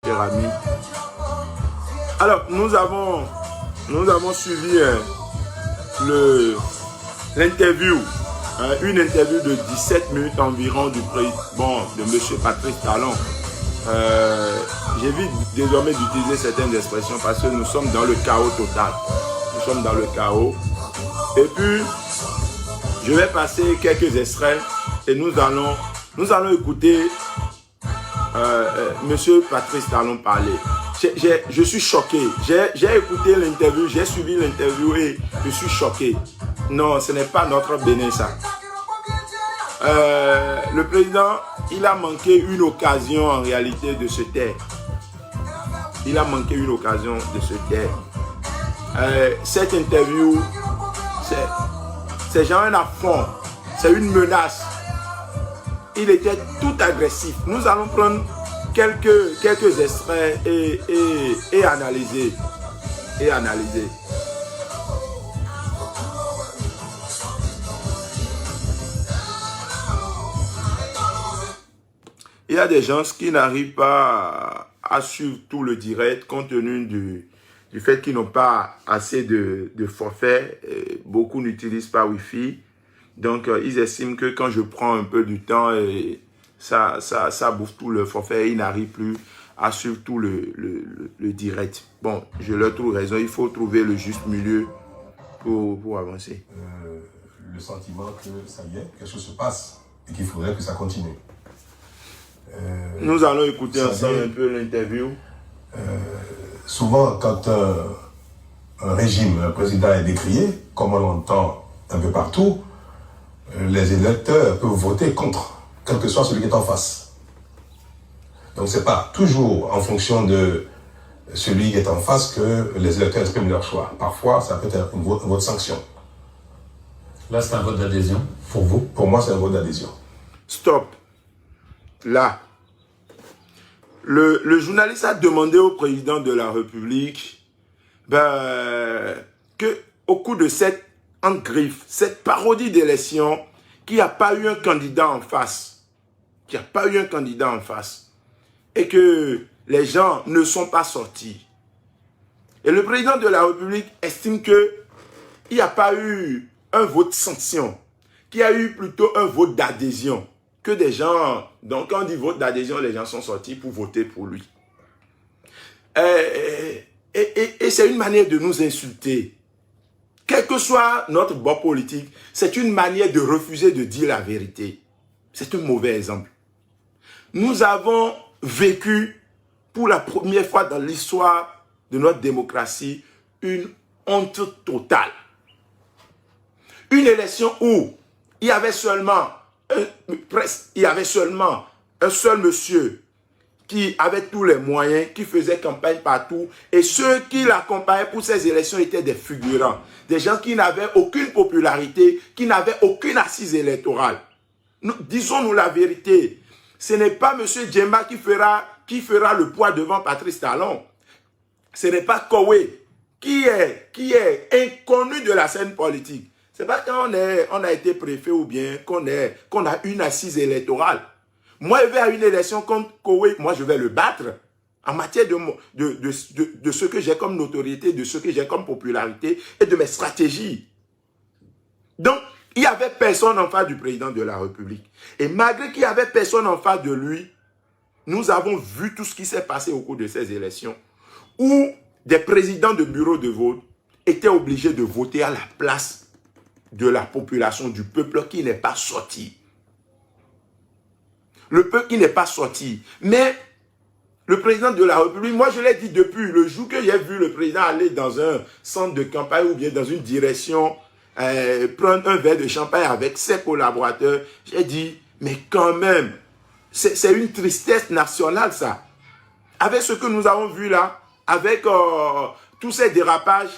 cher ami. Alors, nous avons suivi l'interview, une interview de 17 minutes environ de M. Patrice Talon. J'évite désormais d'utiliser certaines expressions parce que nous sommes dans le chaos total. Nous sommes dans le chaos. Et puis, je vais passer quelques extraits et nous allons écouter Monsieur Patrice Talon parler. Je suis choqué. J'ai écouté l'interview, j'ai suivi l'interview et je suis choqué. Non, ce n'est pas notre Bénin, ça. Le président, il a manqué une occasion en réalité de se taire. Il a manqué une occasion de se taire. Cette interview, c'est genre un affront, c'est une menace. Il était tout agressif. Nous allons prendre quelques extraits et analyser. Il y a des gens qui n'arrivent pas à suivre tout le direct compte tenu du fait qu'ils n'ont pas assez de forfait. Beaucoup n'utilisent pas Wi-Fi. Donc, ils estiment que quand je prends un peu du temps, ça bouffe tout le forfait. Ils n'arrivent plus à suivre tout le direct. Bon, je leur trouve raison. Il faut trouver le juste milieu pour avancer. Le sentiment que ça y est, quelque chose se passe et qu'il faudrait que ça continue. Nous allons écouter ensemble un peu l'interview. Souvent, quand un régime, un président est décrié, comme on l'entend un peu partout, les électeurs peuvent voter contre, quel que soit celui qui est en face. Donc, ce n'est pas toujours en fonction de celui qui est en face que les électeurs expriment leur choix. Parfois, ça peut être un vote sanction. Là, c'est un vote d'adhésion pour vous? Pour moi, c'est un vote d'adhésion. Stop. Là. Le journaliste a demandé au président de la République qu'au cours de cette griffe, cette parodie d'élection, qu'il n'y a pas eu un candidat en face. Et que les gens ne sont pas sortis. Et le président de la République estime qu'il n'y a pas eu un vote sanction, qu'il y a eu plutôt un vote d'adhésion. Que des gens, donc quand on dit vote d'adhésion, les gens sont sortis pour voter pour lui. Et c'est une manière de nous insulter. Quel que soit notre bord politique, c'est une manière de refuser de dire la vérité. C'est un mauvais exemple. Nous avons vécu pour la première fois dans l'histoire de notre démocratie une honte totale. Une élection où il y avait seulement un seul monsieur qui avait tous les moyens, qui faisait campagne partout, et ceux qui l'accompagnaient pour ces élections étaient des figurants, des gens qui n'avaient aucune popularité, qui n'avaient aucune assise électorale. Disons-nous la vérité, ce n'est pas M. Djemba qui fera le poids devant Patrice Talon. Ce n'est pas Koué qui est inconnu de la scène politique. Ce n'est pas quand on a été préfet ou bien qu'on a une assise électorale. Moi, je vais à une élection contre Koué, moi je vais le battre en matière de ce que j'ai comme notoriété, de ce que j'ai comme popularité et de mes stratégies. Donc, il n'y avait personne en face du président de la République. Et malgré qu'il n'y avait personne en face de lui, nous avons vu tout ce qui s'est passé au cours de ces élections où des présidents de bureaux de vote étaient obligés de voter à la place de la population, du peuple qui n'est pas sorti. Le peuple qui n'est pas sorti. Mais le président de la République, moi je l'ai dit depuis le jour que j'ai vu le président aller dans un centre de campagne ou bien dans une direction, prendre un verre de champagne avec ses collaborateurs, j'ai dit, mais quand même, c'est une tristesse nationale ça. Avec ce que nous avons vu là, avec tous ces dérapages,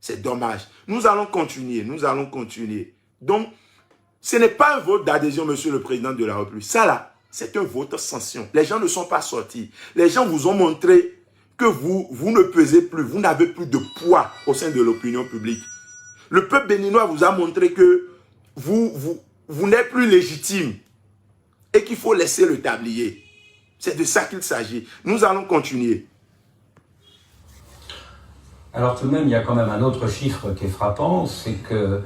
c'est dommage. Nous allons continuer. Donc, ce n'est pas un vote d'adhésion, monsieur le président de la République. Ça là, c'est un vote sanction. Les gens ne sont pas sortis. Les gens vous ont montré que vous ne pesez plus, vous n'avez plus de poids au sein de l'opinion publique. Le peuple béninois vous a montré que vous n'êtes plus légitime et qu'il faut laisser le tablier. C'est de ça qu'il s'agit. Nous allons continuer. Alors tout de même, il y a quand même un autre chiffre qui est frappant, c'est que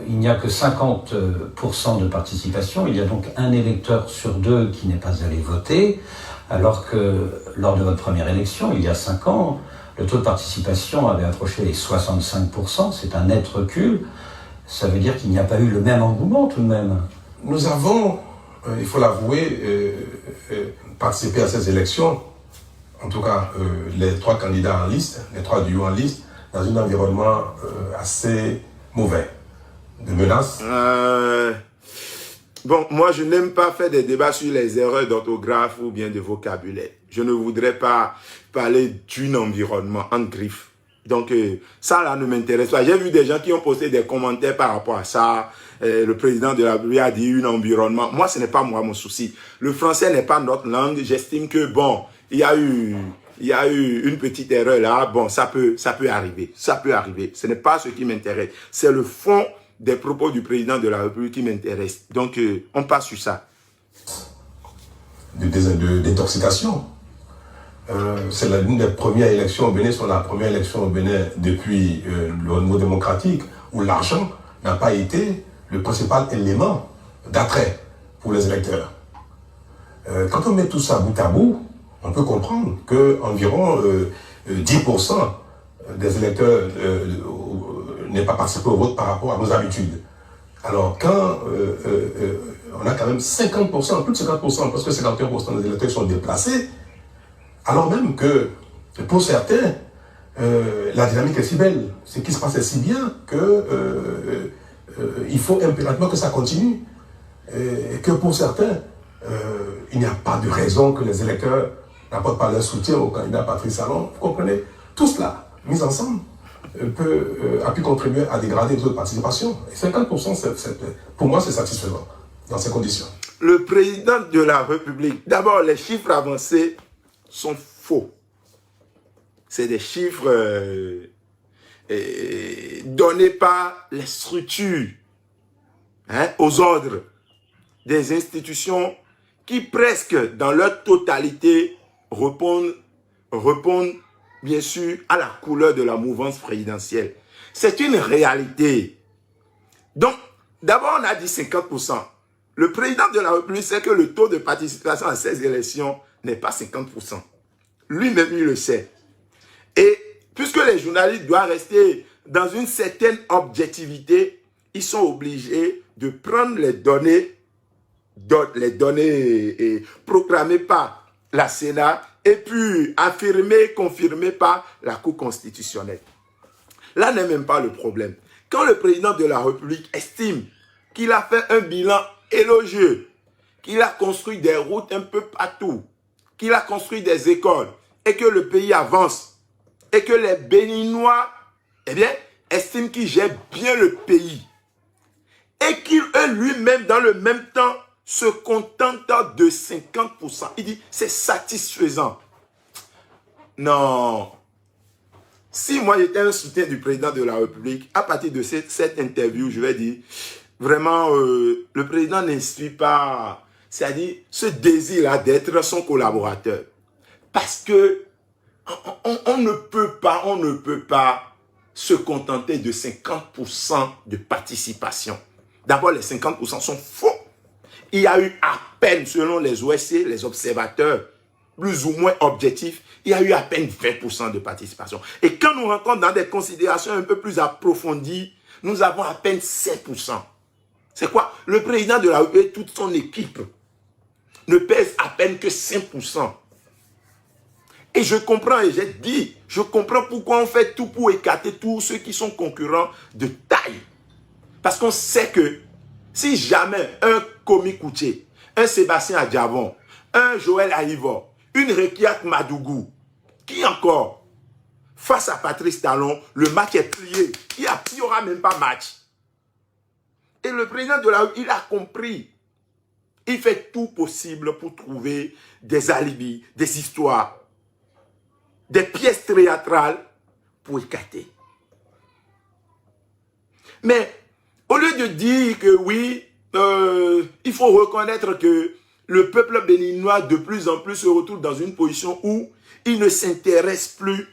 il n'y a que 50% de participation. Il y a donc un électeur sur deux qui n'est pas allé voter, alors que lors de votre première élection, il y a 5 ans, le taux de participation avait approché les 65%. C'est un net recul. Ça veut dire qu'il n'y a pas eu le même engouement tout de même. Nous avons, il faut l'avouer, participé à ces élections, en tout cas les 3 candidats en liste, les 3 duos en liste, dans un environnement assez mauvais, de menaces. Bon, moi je n'aime pas faire des débats sur les erreurs d'orthographe ou bien de vocabulaire. Je ne voudrais pas parler d'un environnement en griffe. Donc ça là ne m'intéresse pas. J'ai vu des gens qui ont posté des commentaires par rapport à ça. Le président de la République a dit un environnement. Moi ce n'est pas moi mon souci. Le français n'est pas notre langue. J'estime que bon, il y a eu une petite erreur là. Bon, ça peut arriver. Ça peut arriver. Ce n'est pas ce qui m'intéresse. C'est le fond des propos du président de la République qui m'intéresse. Donc on passe sur ça. D'intoxication. C'est l'une des premières élections au Bénin, c'est la première élection au Bénin depuis le renouveau démocratique, où l'argent n'a pas été le principal élément d'attrait pour les électeurs. Quand on met tout ça bout à bout, on peut comprendre qu'environ 10% des électeurs n'aient pas participé au vote par rapport à nos habitudes. Alors quand on a quand même 50%, plus de 50%, parce que 51% des électeurs sont déplacés, alors même que, pour certains, la dynamique est si belle, ce qui se passe est si bien que il faut impérativement que ça continue. Et que pour certains, il n'y a pas de raison que les électeurs n'apportent pas leur soutien au candidat Patrice Talon. Vous comprenez? Tout cela, mis ensemble, a pu contribuer à dégrader le taux de participation. Et 50%, pour moi, c'est satisfaisant dans ces conditions. Le président de la République, d'abord, les chiffres avancés sont faux. C'est des chiffres donnés par les structures, aux ordres des institutions qui presque dans leur totalité répondent bien sûr à la couleur de la mouvance présidentielle. C'est une réalité. Donc, d'abord on a dit 50%. Le président de la République sait que le taux de participation à ces élections n'est pas 50%. Lui-même, il le sait. Et puisque les journalistes doivent rester dans une certaine objectivité, ils sont obligés de prendre les données proclamées par la Sénat et puis affirmées, confirmées par la Cour constitutionnelle. Là n'est même pas le problème. Quand le président de la République estime qu'il a fait un bilan élogieux, qu'il a construit des routes un peu partout, qu'il a construit des écoles et que le pays avance et que les Béninois, estiment qu'il gère bien le pays et qu'il lui-même, dans le même temps, se contente de 50%. Il dit, c'est satisfaisant. Non. Si moi j'étais un soutien du président de la République, à partir de cette interview, je vais dire, vraiment, le président n'inspire pas, c'est-à-dire ce désir-là d'être son collaborateur. Parce que on ne peut pas se contenter de 50% de participation. D'abord, les 50% sont faux. Il y a eu à peine, selon les OSC, les observateurs, plus ou moins objectifs, il y a eu à peine 20% de participation. Et quand nous rentrons dans des considérations un peu plus approfondies, nous avons à peine 7%. C'est quoi? Le président de la République, toute son équipe, ne pèse à peine que 5%. Et je comprends, et j'ai dit, je comprends pourquoi on fait tout pour écarter tous ceux qui sont concurrents de taille. Parce qu'on sait que si jamais un Komi Koutié, un Sébastien Adjavon, un Joël Aïvor, une Rekiat Madougou, qui encore, face à Patrice Talon, le match est plié. Il n'y aura même pas match. Et le président de la République, il a compris. Il fait tout possible pour trouver des alibis, des histoires, des pièces théâtrales pour écarter. Mais au lieu de dire que oui, il faut reconnaître que le peuple béninois de plus en plus se retrouve dans une position où il ne s'intéresse plus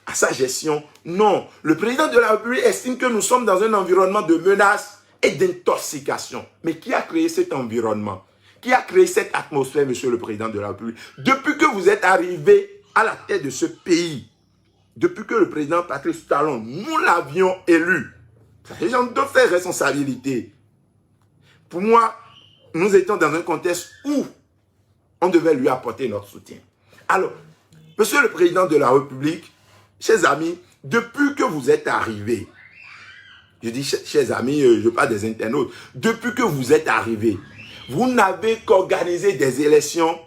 à sa gestion. Non, le président de la République estime que nous sommes dans un environnement de menace et d'intoxication. Mais qui a créé cet environnement? Qui a créé cette atmosphère, monsieur le président de la République? Depuis que vous êtes arrivé à la tête de ce pays, depuis que le président Patrice Talon, nous l'avions élu, les gens doivent faire responsabilité. Pour moi, nous étions dans un contexte où on devait lui apporter notre soutien. Alors, monsieur le président de la République, chers amis, depuis que vous êtes arrivé, je dis chers amis, je parle des internautes, depuis que vous êtes arrivé, vous n'avez qu'organisé des élections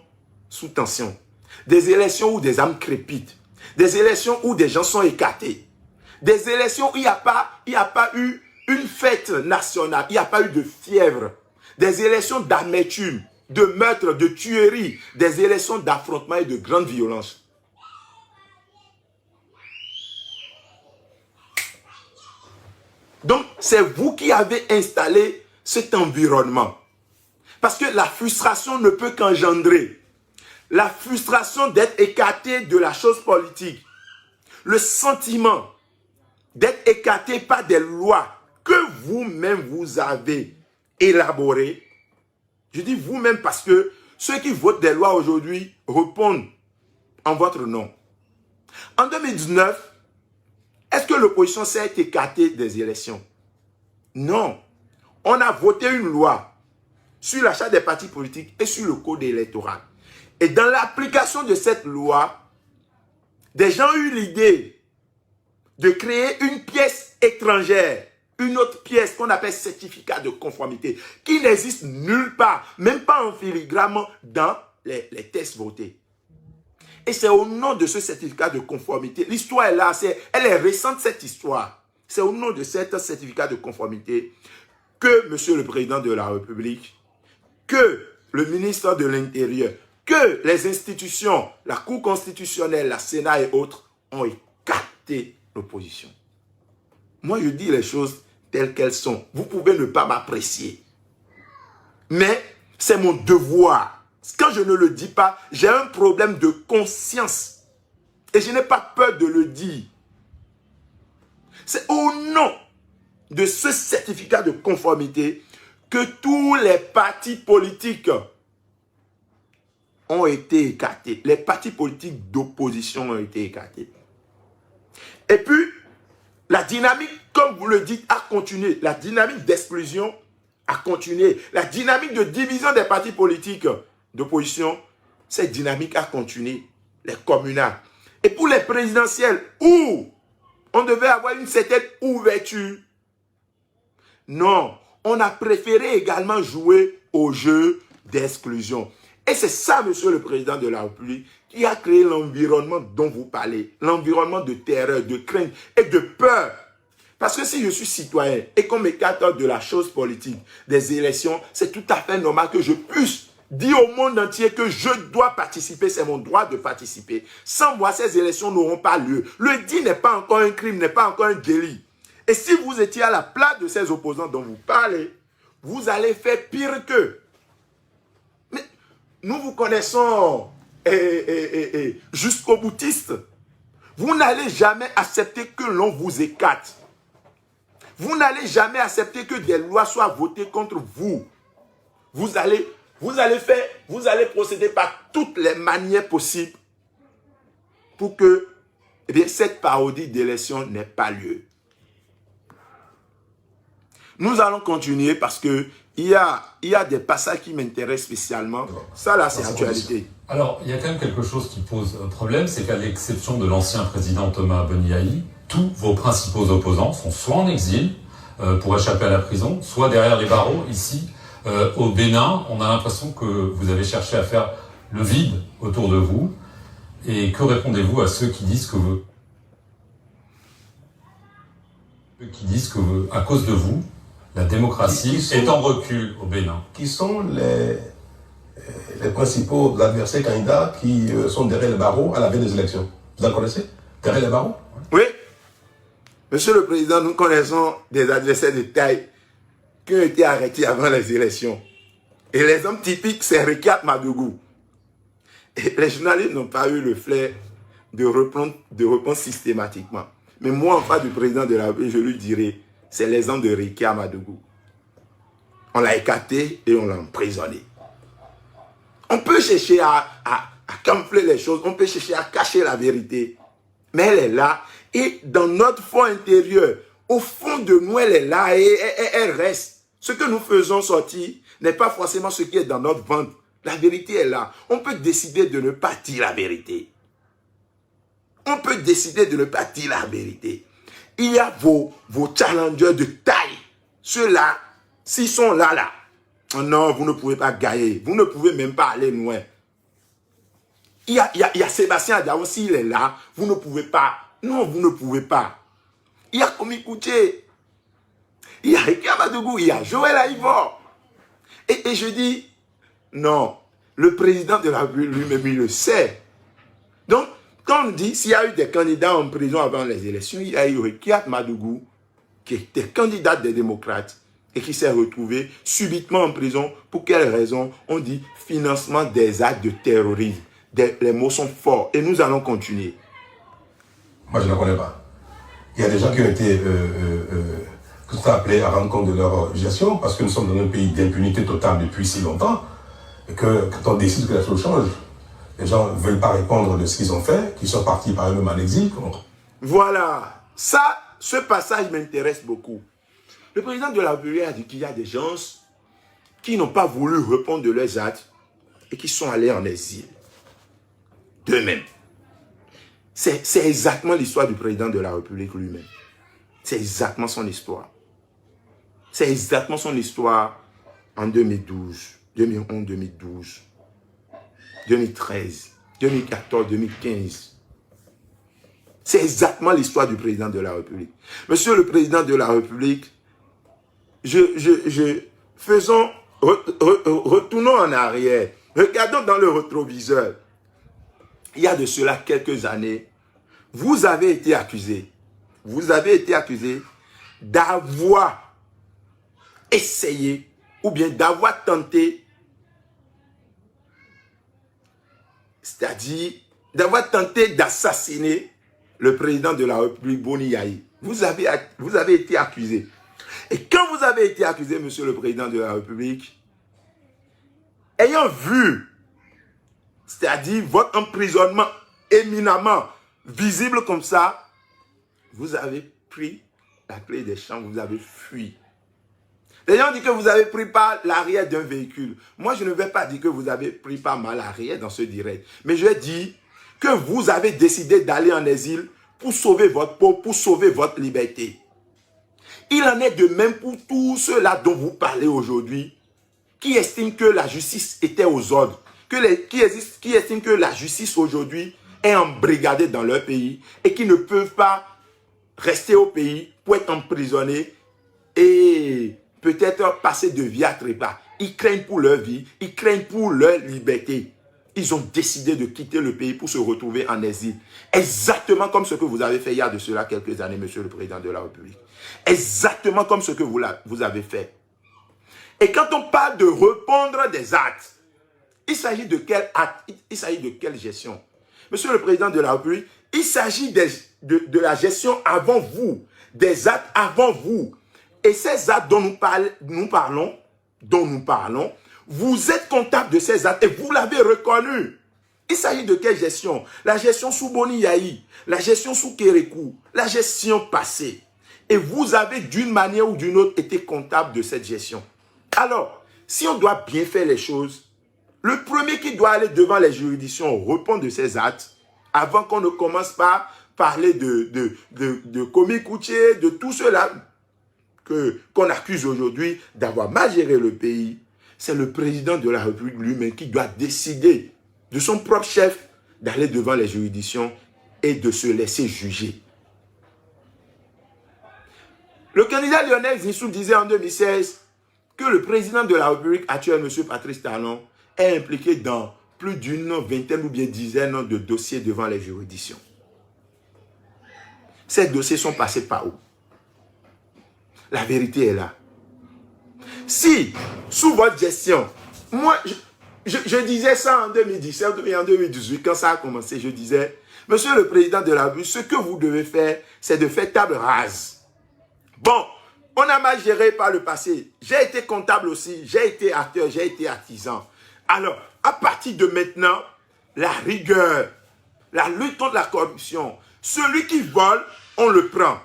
sous tension, des élections où des âmes crépitent, des élections où des gens sont écartés, des élections où il n'y a pas eu une fête nationale, il n'y a pas eu de fièvre, des élections d'amertume, de meurtre, de tuerie, des élections d'affrontement et de grande violence. Donc, c'est vous qui avez installé cet environnement. Parce que la frustration ne peut qu'engendrer. La frustration d'être écarté de la chose politique. Le sentiment d'être écarté par des lois que vous-même vous avez élaborées. Je dis vous-même parce que ceux qui votent des lois aujourd'hui répondent en votre nom. En 2019, est-ce que l'opposition s'est écartée des élections? Non. On a voté une loi sur l'achat des partis politiques et sur le code électoral. Et dans l'application de cette loi, des gens ont eu l'idée de créer une pièce étrangère, une autre pièce qu'on appelle certificat de conformité, qui n'existe nulle part, même pas en filigrane dans les tests votés. Et c'est au nom de ce certificat de conformité, l'histoire est là, elle est récente cette histoire. C'est au nom de ce certificat de conformité que monsieur le président de la République, que le ministre de l'Intérieur, que les institutions, la Cour constitutionnelle, la Sénat et autres ont écarté l'opposition. Moi, je dis les choses telles qu'elles sont. Vous pouvez ne pas m'apprécier. Mais c'est mon devoir. Quand je ne le dis pas, j'ai un problème de conscience. Et je n'ai pas peur de le dire. C'est au nom de ce certificat de conformité que tous les partis politiques ont été écartés. Les partis politiques d'opposition ont été écartés. Et puis, la dynamique, comme vous le dites, a continué. La dynamique d'exclusion a continué. La dynamique de division des partis politiques d'opposition, cette dynamique a continué. Les communales. Et pour les présidentielles, où on devait avoir une certaine ouverture, non, on a préféré également jouer au jeu d'exclusion. Et c'est ça, monsieur le président de la République, qui a créé l'environnement dont vous parlez. L'environnement de terreur, de crainte et de peur. Parce que si je suis citoyen et qu'on m'écarte de la chose politique, des élections, c'est tout à fait normal que je puisse dire au monde entier que je dois participer, c'est mon droit de participer. Sans moi, ces élections n'auront pas lieu. Le dit n'est pas encore un crime, n'est pas encore un délit. Et si vous étiez à la place de ces opposants dont vous parlez, vous allez faire pire qu'eux. Mais nous vous connaissons jusqu'au boutiste. Vous n'allez jamais accepter que l'on vous écarte. Vous n'allez jamais accepter que des lois soient votées contre vous. Vous allez procéder par toutes les manières possibles pour que cette parodie d'élection n'ait pas lieu. Nous allons continuer parce que il y a des passages qui m'intéressent spécialement. Ça là, c'est l'actualité. Alors, il y a quand même quelque chose qui pose problème, c'est qu'à l'exception de l'ancien président Thomas Boniaï, tous vos principaux opposants sont soit en exil pour échapper à la prison, soit derrière les barreaux. Ici, au Bénin, on a l'impression que vous avez cherché à faire le vide autour de vous. Et que répondez-vous à ceux qui disent que à cause de vous, la démocratie est en recul au Bénin? Qui sont les principaux adversaires candidats qui sont derrière les barreaux à la veille des élections? Vous en connaissez? Derrière les barreaux? Oui. Monsieur le Président, nous connaissons des adversaires de taille qui ont été arrêtés avant les élections. Et l'exemple typique, c'est Ricard Madougou. Et les journalistes n'ont pas eu le flair de répondre systématiquement. Mais moi, en face du président de la République, je lui dirais, c'est l'exemple de Ricard Madougou. On l'a écarté et on l'a emprisonné. On peut chercher à camoufler les choses, on peut chercher à cacher la vérité. Mais elle est là, et dans notre fond intérieur, au fond de nous, elle est là, et elle reste. Ce que nous faisons sortir n'est pas forcément ce qui est dans notre ventre. La vérité est là. On peut décider de ne pas dire la vérité. On peut décider de ne pas dire la vérité. Il y a vos challengers de taille. Ceux-là, s'ils sont là, oh non, vous ne pouvez pas gagner. Vous ne pouvez même pas aller loin. Il y a Sébastien Adjao, s'il est là, vous ne pouvez pas. Non, vous ne pouvez pas. Il y a Komi Kouché. Il y a Ricard Madougou, il y a Joël Aïvor. Et je dis, non, le président de la République lui-même, il le sait. Donc, quand on dit, s'il y a eu des candidats en prison avant les élections, il y a eu Ricard Madougou, qui était candidat des démocrates, et qui s'est retrouvé subitement en prison. Pour quelle raison? On dit financement des actes de terrorisme. Les mots sont forts, et nous allons continuer. Moi, je ne la connais pas. Il y a des gens qui ont été que ça appelé à rendre compte de leur gestion, parce que nous sommes dans un pays d'impunité totale depuis si longtemps, et que quand on décide que la chose change, les gens ne veulent pas répondre de ce qu'ils ont fait, qu'ils sont partis par eux-mêmes en exil. Voilà. Ça, ce passage m'intéresse beaucoup. Le président de la République a dit qu'il y a des gens qui n'ont pas voulu répondre de leurs actes et qui sont allés en exil. D'eux-mêmes. C'est exactement l'histoire du président de la République lui-même. C'est exactement son histoire. C'est exactement son histoire en 2012, 2011, 2012, 2013, 2014, 2015. C'est exactement l'histoire du président de la République. Monsieur le président de la République, retournons en arrière. Regardons dans le rétroviseur. Il y a de cela quelques années, vous avez été accusé d'avoir essayé ou bien d'avoir tenté, c'est-à-dire d'avoir tenté d'assassiner le président de la République, Boni Yayi. Vous avez été accusé. Et quand vous avez été accusé, monsieur le président de la République, ayant vu, c'est-à-dire votre emprisonnement éminemment visible comme ça, vous avez pris la clé des champs, vous avez fui. Les gens disent que vous avez pris par l'arrière d'un véhicule. Moi, je ne vais pas dire que vous avez pris par mal l'arrière dans ce direct. Mais je dis que vous avez décidé d'aller en exil pour sauver votre peau, pour sauver votre liberté. Il en est de même pour tous ceux-là dont vous parlez aujourd'hui, qui estiment que la justice était aux ordres, qui estiment que la justice aujourd'hui est embrigadée dans leur pays et qui ne peuvent pas rester au pays pour être emprisonnés et peut-être passer de vie à trépas. Ils craignent pour leur vie, ils craignent pour leur liberté. Ils ont décidé de quitter le pays pour se retrouver en exil. Exactement comme ce que vous avez fait il y a de cela quelques années, monsieur le président de la République. Exactement comme ce que vous avez fait. Et quand on parle de répondre des actes, il s'agit de quel acte? Il s'agit de quelle gestion? Monsieur le président de la République, il s'agit de la gestion avant vous, des actes avant vous. Et ces actes dont nous parlons, vous êtes comptable de ces actes et vous l'avez reconnu. Il s'agit de quelle gestion? La gestion sous Boni Yayi, la gestion sous Kérékou, la gestion passée. Et vous avez d'une manière ou d'une autre été comptable de cette gestion. Alors, si on doit bien faire les choses, le premier qui doit aller devant les juridictions répondre de ces actes, avant qu'on ne commence par parler de Komi Kouché, de tout cela qu'on accuse aujourd'hui d'avoir mal géré le pays, c'est le président de la République lui-même qui doit décider de son propre chef d'aller devant les juridictions et de se laisser juger. Le candidat Lionel Zinsou disait en 2016 que le président de la République actuel, M. Patrice Talon, est impliqué dans plus d'une vingtaine ou bien dizaine de dossiers devant les juridictions. Ces dossiers sont passés par où? La vérité est là. Si, sous votre gestion, Moi, je disais ça en 2017 et en 2018, quand ça a commencé, je disais, Monsieur le Président de la République, ce que vous devez faire, c'est de faire table rase. Bon, on a mal géré par le passé. J'ai été comptable aussi, j'ai été acteur, j'ai été artisan. Alors, à partir de maintenant, la rigueur, la lutte contre la corruption, celui qui vole, on le prend.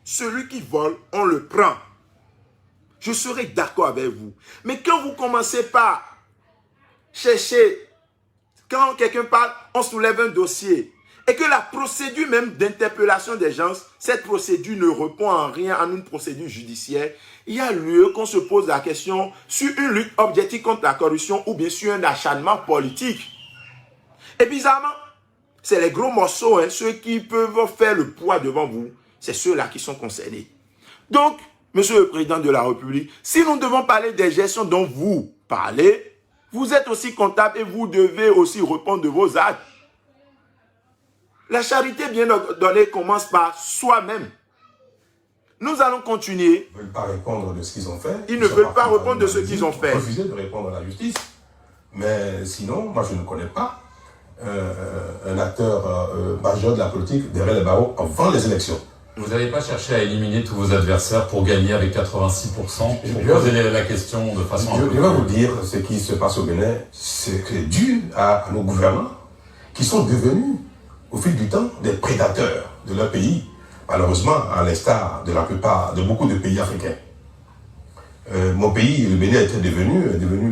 Celui qui vole, on le prend. Je serai d'accord avec vous. Mais quand vous commencez par chercher, quand quelqu'un parle, on soulève un dossier, et que la procédure même d'interpellation des gens, cette procédure ne répond en rien à une procédure judiciaire, il y a lieu qu'on se pose la question sur une lutte objective contre la corruption ou bien sur un acharnement politique. Et bizarrement, c'est les gros morceaux, hein, ceux qui peuvent faire le poids devant vous, c'est ceux-là qui sont concernés. Donc, Monsieur le Président de la République, si nous devons parler des gestions dont vous parlez, vous êtes aussi comptable et vous devez aussi répondre de vos actes. La charité bien donnée commence par soi-même. Nous allons continuer. Ils ne veulent pas répondre de ce qu'ils ont fait. Ils ne veulent pas répondre de ce qu'ils ont fait. Refuser de répondre à la justice. Mais sinon, moi je ne connais pas un acteur majeur de la politique derrière les barreaux avant les élections. Vous n'avez pas cherché à éliminer tous vos adversaires pour gagner avec 86%, pour poser la question de façon... Je vais vous dire ce qui se passe au Bénin, c'est dû à nos gouvernants qui sont devenus, au fil du temps, des prédateurs de leur pays, malheureusement, à l'instar de beaucoup de pays africains. Mon pays, le Bénin, était devenu